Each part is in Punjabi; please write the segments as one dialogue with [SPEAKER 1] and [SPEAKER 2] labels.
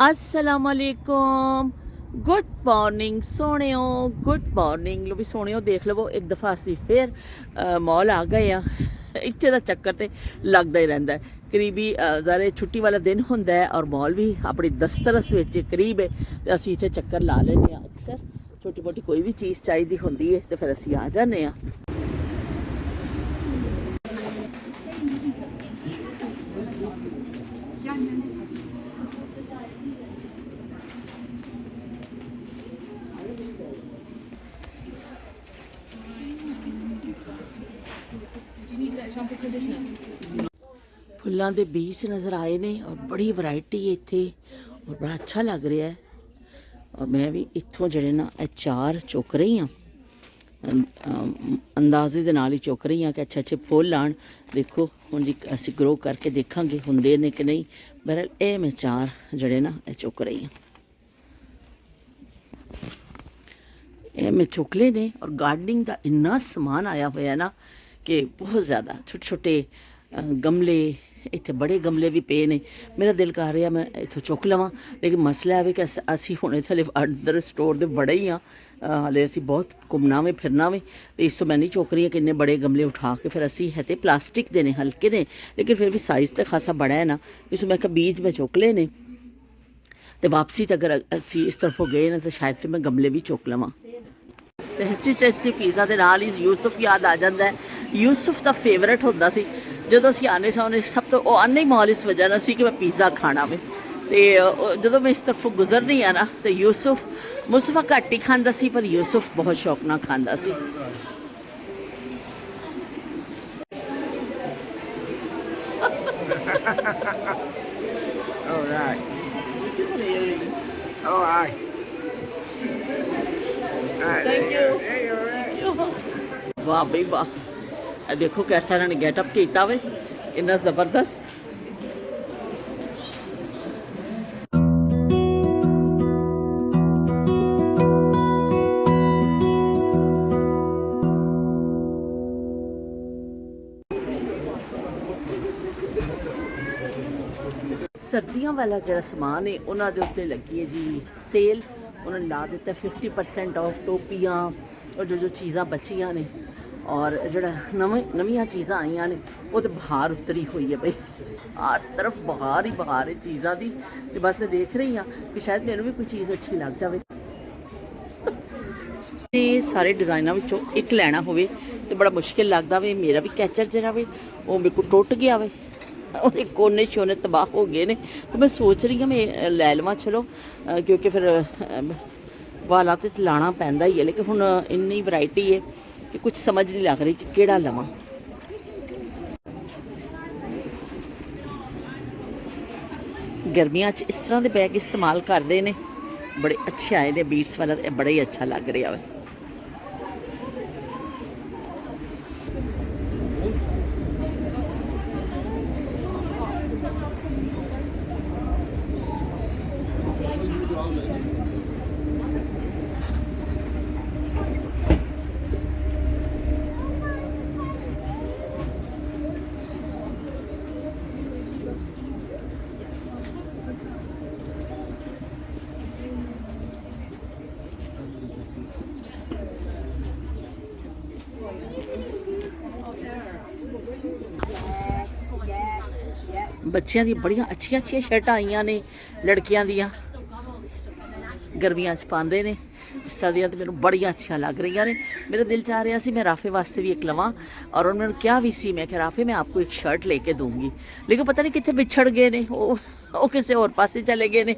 [SPEAKER 1] असलामुअलैकुम गुड मॉर्निंग सोहणियो गुड मॉर्निंग लो भी सोहणियो देख लवो एक दफ़ा असी फिर मॉल आ गए हैं। इत्थे दा चक्कर तो लगता ही रहिंदा है करीबी ज़ारे छुट्टी वाला दिन हुंदा है और मॉल भी अपनी दस्तरस विच करीब है तो असी इत्थे चक्कर ला लैंदे हां। अक्सर छोटी मोटी कोई भी चीज़ चाहिदी हुंदी है तो फिर असी आ जाने हां। फुल्लां दे बीज नज़र आए ने और बड़ी वैरायटी है इत्थे और बड़ा अच्छा लग रहा है। और मैं भी इत्थों जड़े ना चार चुक रही हाँ, अंदाजे दे नाल ही चुक रही हाँ कि अच्छे अच्छे फुल आन। देखो हुण जी असीं ग्रो करके देखांगे हुंदे ने कि नहीं। बहरहाल ये मैं चार जड़े ना चुक रही हाँ, ये मैं चुकले ने। और गार्डनिंग का इन्ना समान आया हुआ ना कि बहुत ज़्यादा छोटे छोटे गमले इत्थे बड़े गमले भी पे ने। मेरा दिल कर रहा मैं इत्थों चुक लवां, लेकिन मसला है कि असी हुणे थले अंदर स्टोर दे बड़े ही हाँ, हाले असी बहुत घूमना वे फिरना वे तो इस तो मैं नहीं चुक रही कि इन्ने बड़े गमले उठा के। फिर असी है तो प्लास्टिक दे ने हल्के ने, लेकिन फिर भी साइज़ तो खासा बड़ा है ना। इस मैं बीज में चुक ले ने तो वापसी तो अगर असी इस तरफों गए ना तो शायद फिर मैं गमले भी चुक लवां। टेस्टी टेस्टी पीज़ा के नाल ही यूसुफ याद आ जाता है। यूसुफ का फेवरेट होंदा सी जो असी आने सामने सब तो वो आने ही मॉल इस वजह से कि मैं पीज़ा खाना वे तो जो मैं इस तरफों गुजरनी हाँ ना तो यूसुफ मुस्तफा घट ही खाता सी पर यूसुफ बहुत शौक ना खाता सी।
[SPEAKER 2] All right. All right.
[SPEAKER 1] Thank you. वाह भाई वाह, देखो कैसा इन्होंने गेटअप किया वे, इन्ना जबरदस्त। सर्दियों वाला जो समान है उन्होंने उत्ते लगी है जी सेल। उन्होंने ला दिता 50% ऑफ टोपियाँ और जो चीज़ां बचियां ने और जड़ा नवीं चीज़ां आईयां ने वो तो बहार उतरी हुई है भाई, हर तरफ बहार ही चीज़ां दी। तो बस मैं देख रही हाँ कि शायद मैनू भी कोई चीज़ अच्छी लग जाए। ये सारे डिज़ाइनों विचों एक लैना होवे तो बड़ा मुश्किल लगता वे। मेरा भी कैचर जरा वे वो मेरे को टुट गया वे, ਉਹਦੇ कोने शोने तबाह हो गए ने। तो मैं सोच रही हाँ मैं लै लवां चलो, क्योंकि फिर वाला तो लाना पैंदा ही है। लेकिन हुण इन्नी वैरायटी है कि कुछ समझ नहीं लग रही कि केड़ा लवां। गर्मियां इस तरह के बैग इस्तेमाल करते हैं, बड़े अच्छे आए ने। बीट्स वाला बड़ा ही अच्छा लग रहा है। बच्चों दी बड़ियां अच्छियां अच्छियां शर्टां आईयां ने लड़कियां दियां, गर्मियां च पाते ने। इस तरह दियां तो मैनूं बड़ियां अच्छियां लग रही ने। मेरा दिल चाह रहा सी मैं राफे वास्ते भी एक लवां और उन्होंने क्या भी सी मैं कि राफे मैं आपको एक शर्ट लेके दूँगी, लेकिन पता नहीं कितने बिछड़ गए ने, वो किसी होर पासे चले गए ने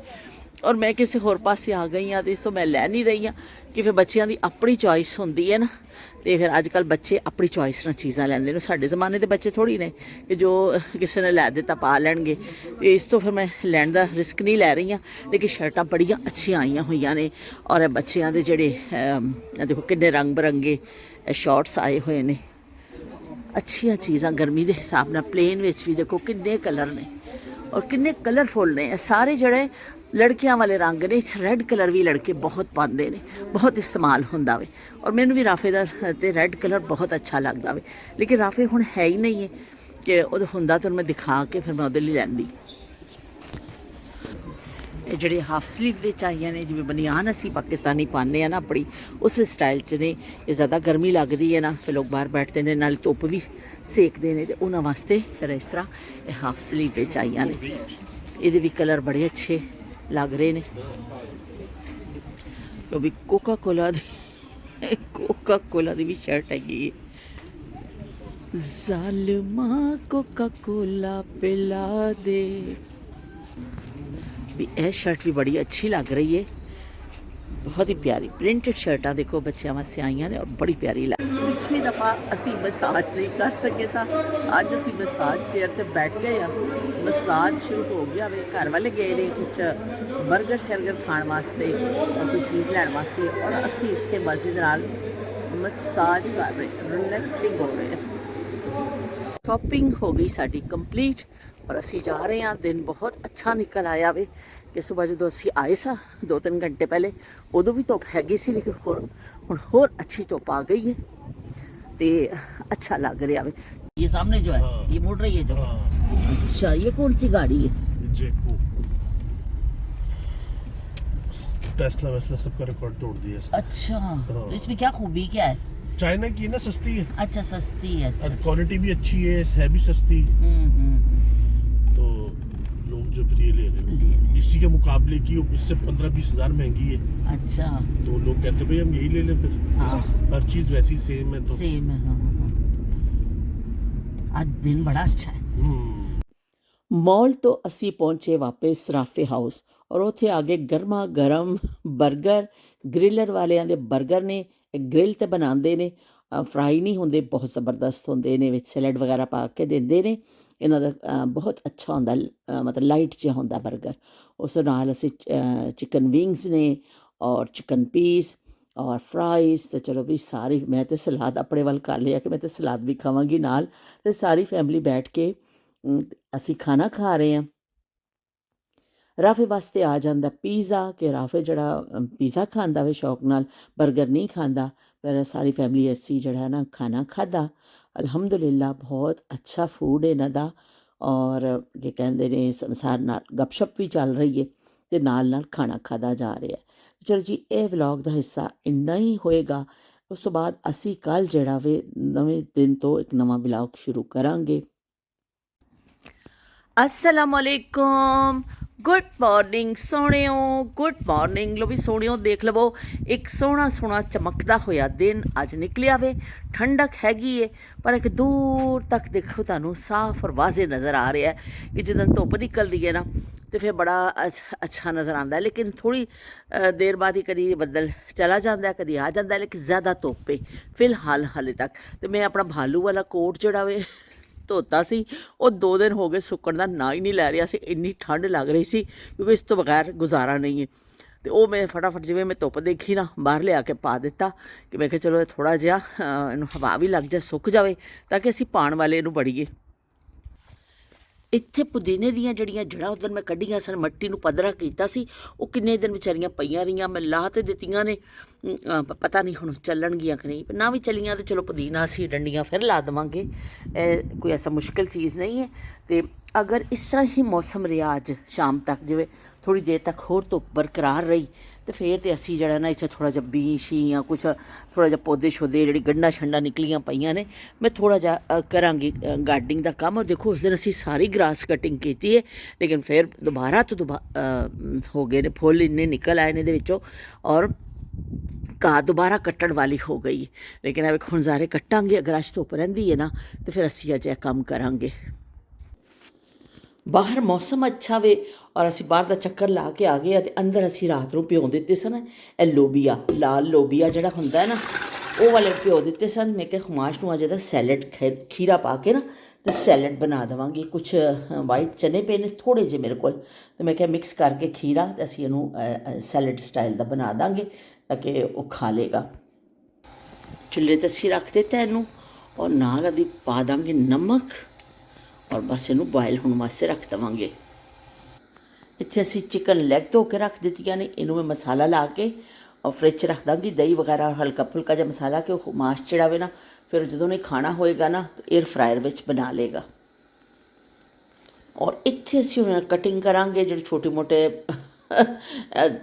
[SPEAKER 1] और मैं किसी होर पासे आ गई हाँ। तो इसो मैं लै नहीं रही हाँ कि फिर बच्चों की अपनी चॉइस होंदी है ना। तो फिर अजकल बच्चे अपनी चॉइस नाल चीज़ां लैंदे ने। साडे ज़माने के बच्चे थोड़ी ने कि जो किसी ने लै दिता पा लैणगे। तो इस तो फिर मैं लैण का रिस्क नहीं लै रही हाँ। लेकिन शर्टां बड़ियां अच्छियां आईयां हुई ने और बच्चों के जोड़े देखो किन्ने रंग बिरंगे शॉर्ट्स आए हुए ने। अच्छियां चीज़ां गर्मी के हिसाब नाल प्लेन विच भी देखो किन्ने कलर ने और किन्ने कलरफुल ने सारे जड़े लड़कियां वाले रंग ने। रैड कलर भी लड़के बहुत पाते हैं, बहुत इस्तेमाल होंदा वे और मैनू भी राफे का तो रैड कलर बहुत अच्छा लगता वे। लेकिन राफे हुण है ही नहीं है कि वो होंदा तो मैं दिखा के फिर मैं उहदे लई लैंदी। ਇਹ ਜਿਹੜੇ ਹਾਫ ਸਲੀਵ ਵਿੱਚ ਆਈਆਂ ਨੇ, ਜਿਵੇਂ ਬਨੀਆਨ ਅਸੀਂ ਪਾਕਿਸਤਾਨੀ ਪਾਉਂਦੇ ਆ ਨਾ ਆਪਣੀ, ਉਸ ਸਟਾਈਲ 'ਚ ਨੇ। ਇਹ ਜ਼ਿਆਦਾ ਗਰਮੀ ਲੱਗਦੀ ਹੈ ਨਾ, ਫਿਰ ਲੋਕ ਬਾਹਰ ਬੈਠਦੇ ਨੇ, ਨਾਲ ਧੁੱਪ ਵੀ ਸੇਕਦੇ ਨੇ, ਤੇ ਉਹਨਾਂ ਵਾਸਤੇ ਫਿਰ ਇਸ ਤਰ੍ਹਾਂ ਇਹ ਹਾਫ ਸਲੀਵ ਵਿੱਚ ਆਈਆਂ ਨੇ। ਇਹਦੇ ਵੀ ਕਲਰ ਬੜੇ ਅੱਛੇ ਲੱਗ ਰਹੇ ਨੇ। ਉਹ ਵੀ ਕੋਕਾ ਕੋਲਾ ਦੀ ਵੀ ਸ਼ਰਟ ਹੈਗੀ ਹੈ। ਜ਼ਾਲਿਮਾ ਕੋਕਾ ਕੋਲਾ ਪਿਲਾ ਦੇ, ਵੀ ਇਹ ਸ਼ਰਟ ਵੀ ਬੜੀ ਅੱਛੀ ਲੱਗ ਰਹੀ ਹੈ, ਬਹੁਤ ਹੀ ਪਿਆਰੀ ਪ੍ਰਿੰਟਡ ਸ਼ਰਟਾਂ ਦੇਖੋ ਬੱਚਿਆਂ ਵਾਸਤੇ ਆਈਆਂ ਨੇ, ਔਰ ਬੜੀ ਪਿਆਰੀ ਲੱਗ। ਪਿਛਲੀ ਦਫਾ ਅਸੀਂ ਮਸਾਜ ਨਹੀਂ ਕਰ ਸਕੇ ਸਾਂ, ਅੱਜ ਅਸੀਂ ਮਸਾਜ ਚੇਅਰ ਤੇ ਬੈਠ ਗਏ ਆ, ਮਸਾਜ ਸ਼ੁਰੂ ਹੋ ਗਿਆ ਵੇ। ਘਰ ਵਾਲੇ ਗਏ ਨੇ ਕੁਛ ਬਰਗਰ ਸ਼ਰਗਰ ਖਾਣ ਵਾਸਤੇ, ਕੋਈ ਚੀਜ਼ ਲੈਣ ਵਾਸਤੇ, ਔਰ ਅਸੀਂ ਇੱਥੇ ਮਜ਼ੇ ਨਾਲ ਮਸਾਜ ਕਰ ਰਹੇ, ਰਿਲੈਕਸਿੰਗ ਹੋ ਰਹੇ। ਸ਼ॉपिंग हो गई साड़ी कंप्लीट, और असी जा रहे हैं। दिन बहुत अच्छा निकल आया वे कि सुबह जो असी आए सा 2-3 घंटे पहले, उदों भी धुप हैगी सी, लेकिन हुण होर अच्छी धुप आ गई है, तो अच्छा लग रहा है। ये सामने जो है ये मुड़ रही है जो, अच्छा ये कौन सी गाड़ी है?
[SPEAKER 2] जेको टेस्ला वेस्ला सबका रिकॉर्ड तोड़ दिया इसने।
[SPEAKER 1] अच्छा, तो इसमें क्या खूबी क्या है?
[SPEAKER 2] चाइना की ना, सस्ती है।
[SPEAKER 1] अच्छा सस्ती है, अच्छा,
[SPEAKER 2] और क्वालिटी भी अच्छी है भी सस्ती। तो लोग जो फिर ये ले रहे हैं इसी के मुकाबले की, उससे 15-20 हज़ार महंगी है।
[SPEAKER 1] अच्छा,
[SPEAKER 2] तो लोग कहते भाई हम यही ले लें फिर।
[SPEAKER 1] हाँ।
[SPEAKER 2] हर चीज वैसी सेम है, तो
[SPEAKER 1] सेम है। हाँ। आज दिन बड़ा अच्छा है। मॉल तो असी पहुंचे वापस राफे हाउस, और उत्थे आगे गर्मा गर्म बर्गर, ग्रिलर वालियां दे बर्गर ने, ग्रिल ते बनाते ने, फ्राई नहीं होंदे, बहुत ज़बरदस्त होंदे ने, विच सैलड वगैरह पा के देंदे ने। इन्हां दा बहुत अच्छा होंदा, मतलब लाइट जिहा होंदा बर्गर। उस नाल असी चिकन विंग्स ने, और चिकन पीस, और फ्राइज़। तो चलो भी सारी, मैं तो सलाद अपने वाल कर लिया कि मैं तो सलाद भी खावांगी नाल, ते सारी फैमिली बैठ के असी खाना खा रहे हैं। राफे वास्ते आ जाता पीज़ा, कि राफे जड़ा पीज़ा खाता वे शौक नाल, बर्गर नहीं खाता। पर सारी फैमिली असी जड़ा ना खाना खादा। अलहमदुलिल्लाह बहुत अच्छा फूड है इन्हां दा, और के कहते ने संसार नाल गपशप भी चल रही है, तो नाल नाल खाना खादा जा रहा है। चलो जी, ये व्लॉग का हिस्सा इन्ना ही होएगा। उस तो बाद असी कल जड़ा वे नवे दिन तो एक नवा व्लॉग शुरू करांगे। अस्सलामुअलैकुम, गुड मॉर्निंग सोहणियो, गुड मॉर्निंग। लो भी सोहणियो देख लवो, एक सोहना सोहना चमकदा होया दिन अज निकलिया वे। ठंडक हैगी है, पर एक दूर तक देखो तुहानूं साफ और वाजे नज़र आ रहा है कि जिद्दां धुप्प निकलदी है ना, तो फिर बड़ा अच्छा नज़र आता है। लेकिन थोड़ी देर बाद ही कभी बदल चला जाता है, कभी आ जाता है, लेकिन ज़्यादा धुप्प है फिलहाल हाले तक। तो मैं अपना भालू वाला कोट जड़ा वे ਧੋਤਾ ਸੀ, ਉਹ 2 दिन हो गए सुकण का ना ही नहीं लै रहा सी, इन्नी ठंड लग रही सी, क्योंकि इस तो बगैर गुजारा नहीं है। तो वो मैं फटाफट जिवें मैं धुप्प देखी ना, बाहर लिया के पा दिता कि मैं चलो थोड़ा जिहा इनू हवा भी लग जाए, सुक जाए, ताकि असीं पाण वाले इनू बड़ीए। ਇੱਥੇ ਪੁਦੀਨੇ ਦੀਆਂ ਜਿਹੜੀਆਂ ਜੜ੍ਹਾਂ ਉਦੋਂ ਮੈਂ ਕੱਢੀਆਂ ਸਨ, ਮਿੱਟੀ ਨੂੰ ਪੱਧਰਾ ਕੀਤਾ ਸੀ, ਉਹ ਕਿੰਨੇ ਦਿਨ ਵਿਚਾਰੀਆਂ ਪਈਆਂ ਰਹੀਆਂ। ਮੈਂ ਲਾ ਤੇ ਦਿੱਤੀਆਂ ਨੇ, ਪਤਾ ਨਹੀਂ ਹੁਣ ਚੱਲਣਗੀਆਂ ਕਿ ਨਹੀਂ। ਨਾ ਵੀ ਚੱਲੀਆਂ ਤਾਂ ਚਲੋ ਪੁਦੀਨਾ ਅਸੀਂ ਡੰਡੀਆਂ ਫਿਰ ਲਾ ਦੇਵਾਂਗੇ, ਕੋਈ ਐਸਾ ਮੁਸ਼ਕਿਲ ਚੀਜ਼ ਨਹੀਂ ਹੈ। ਅਤੇ ਅਗਰ ਇਸ ਤਰ੍ਹਾਂ ਹੀ ਮੌਸਮ ਰਿਹਾ ਅੱਜ ਸ਼ਾਮ ਤੱਕ, ਜਿਵੇਂ ਥੋੜ੍ਹੀ ਦੇਰ ਤੱਕ ਹੋਰ ਧੁੱਪ ਬਰਕਰਾਰ ਰਹੀ, तो फिर तो असी जरा ना इत्थे थोड़ा जिहा बी शी या कुछ थोड़ा जिहा पौधे शौधे जिहड़ी गंढां शंढां निकलियां पईयां ने, मैं थोड़ा जिहा करांगी गार्डनिंग दा काम। और देखो उस दिन असी सारी ग्रास कटिंग कीती है, लेकिन फिर दोबारा तो हो गए ने, फुल इन्ने निकल आए ने इहदे विचों, और घाह दोबारा कट्टण वाली हो गई। लेकिन अब हुण सारे कट्टांगे, अगर अज धुप्प रहिंदी है ना, तो फिर असी अज इह काम करांगे। बाहर मौसम अच्छा वे, और असी बाहर का चक्कर ला के आ गए। तो अंदर असी रात को भ्यो दिते सन लोबिया, लाल लोबिया जिहड़ा हुंदा है ना, वो वाले भ्यो दिते सन। मैं क्या खमाश नूं अज इहदा सैलड खीरा पा के ना तो सैलड बना देवांगी। कुछ वाइट चने पे ने थोड़े जे मेरे कोल, तो मैं क्या मिक्स करके खीरा तो असी इहनूं सैलड स्टाइल का बना देंगे, ताकि वो खा लेगा। चुल्हे ते असी रख दिता इहनूं, और नाल अभी पा देंगे नमक, और बस इनू बॉयल होने वास्ते रख देवांगे। इत्थे असी चिकन लैग धो के रख दित्तियां ने, इनू मैं मसाला ला के और फ्रिज च रख दांगी, दही वगैरह हल्का फुल्का जिहा मसाला, कि वो माश चढ़ावे ना, फिर जदों नहीं खाना होएगा ना तो एयर फ्रायर विच बना लेगा। और इत्थे असी हुण कटिंग करांगे, जिहड़े छोटे मोटे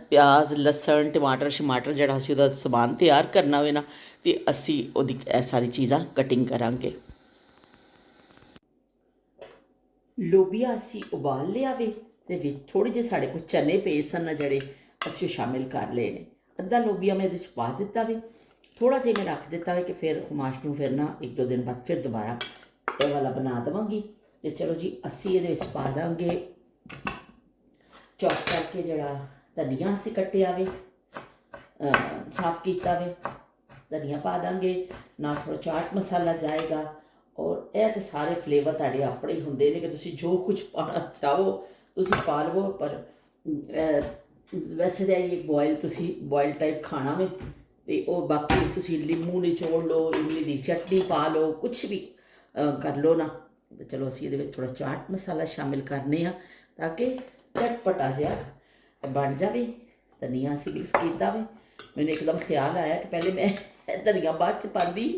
[SPEAKER 1] ਪਿਆਜ਼ ਲਸਣ ਟਮਾਟਰ ਸ਼ਮਾਟਰ ਜਿਹੜਾ ਅਸੀਂ ਉਹਦਾ ਸਮਾਨ ਤਿਆਰ ਕਰਨਾ ਹੋਵੇ ਨਾ ਤੇ ਅਸੀਂ ਉਹਦੀ ਇਹ ਸਾਰੀ ਚੀਜ਼ਾਂ ਕਟਿੰਗ ਕਰਾਂਗੇ। ਲੋਬੀਆ ਅਸੀਂ ਉਬਾਲ ਲਿਆ ਵੇ ਤੇ ਵਿੱਚ ਥੋੜ੍ਹੇ ਜਿਹੇ ਸਾਡੇ ਕੋਲ ਚਨੇ ਪਏ ਸਨ ਜਿਹੜੇ ਅਸੀਂ ਉਹ ਸ਼ਾਮਿਲ ਕਰ ਲਏ ਨੇ। ਅੱਧਾ ਲੋਬੀਆ ਮੈਂ ਇਹਦੇ 'ਚ ਪਾ ਦਿੱਤਾ ਵੇ, ਥੋੜ੍ਹਾ ਜਿਹਾ ਮੈਂ ਰੱਖ ਦਿੱਤਾ ਵੇ ਕਿ ਫਿਰ ਖੁਮਾਸ਼ ਨੂੰ ਫਿਰ ਨਾ 1-2 ਦਿਨ ਬਾਅਦ ਫਿਰ ਦੁਬਾਰਾ ਇਹ ਵਾਲਾ ਬਣਾ ਦੇਵਾਂਗੀ। ਤੇ ਚਲੋ ਜੀ ਅਸੀਂ ਇਹਦੇ ਵਿੱਚ ਪਾ ਦਾਂਗੇ ਚੌਪ ਕਰਕੇ ਜਿਹੜਾ ਧਨੀਆ ਅਸੀਂ ਕੱਟਿਆ ਵੇ, ਸਾਫ਼ ਕੀਤਾ ਵੇ, ਧਨੀਆ ਪਾ ਦਾਂਗੇ, ਨਾਲ ਥੋੜ੍ਹਾ ਚਾਟ ਮਸਾਲਾ ਜਾਏਗਾ। ਔਰ ਇਹ ਤਾਂ ਸਾਰੇ ਫਲੇਵਰ ਤੁਹਾਡੇ ਆਪਣੇ ਹੀ ਹੁੰਦੇ ਨੇ ਕਿ ਤੁਸੀਂ ਜੋ ਕੁਝ ਪਾਉਣਾ ਚਾਹੋ ਤੁਸੀਂ ਪਾ ਲਵੋ, ਪਰ ਵੈਸੇ ਤਾਂ ਇਹ ਤੁਸੀਂ ਬੋਇਲ ਟਾਈਪ ਖਾਣਾ ਵੇ ਤੇ ਉਹ ਬਾਕੀ ਤੁਸੀਂ ਨਿੰਬੂ ਨਿਚੋੜ ਲਓ, ਇਮਲੀ ਦੀ ਚਟਨੀ ਪਾ ਲਓ, ਕੁਛ ਵੀ ਕਰ ਲਓ ਨਾ। ਤੇ ਚਲੋ ਅਸੀਂ ਇਹਦੇ ਵਿੱਚ ਥੋੜ੍ਹਾ ਚਾਟ ਮਸਾਲਾ ਸ਼ਾਮਿਲ ਕਰਨੇ ਆ ਤਾਂ ਕਿ ਚਟਪਟਾ ਜਿਹਾ ਬਣ ਜਾਵੇ। ਧਨੀਆ ਅਸੀਂ ਮਿਕਸ ਕੀਤਾ ਵੇ, ਮੈਨੂੰ ਇੱਕਦਮ ਖਿਆਲ ਆਇਆ ਕਿ ਪਹਿਲੇ ਮੈਂ ਧਨੀਆ ਬਾਅਦ 'ਚ ਪਾਉਂਦੀ,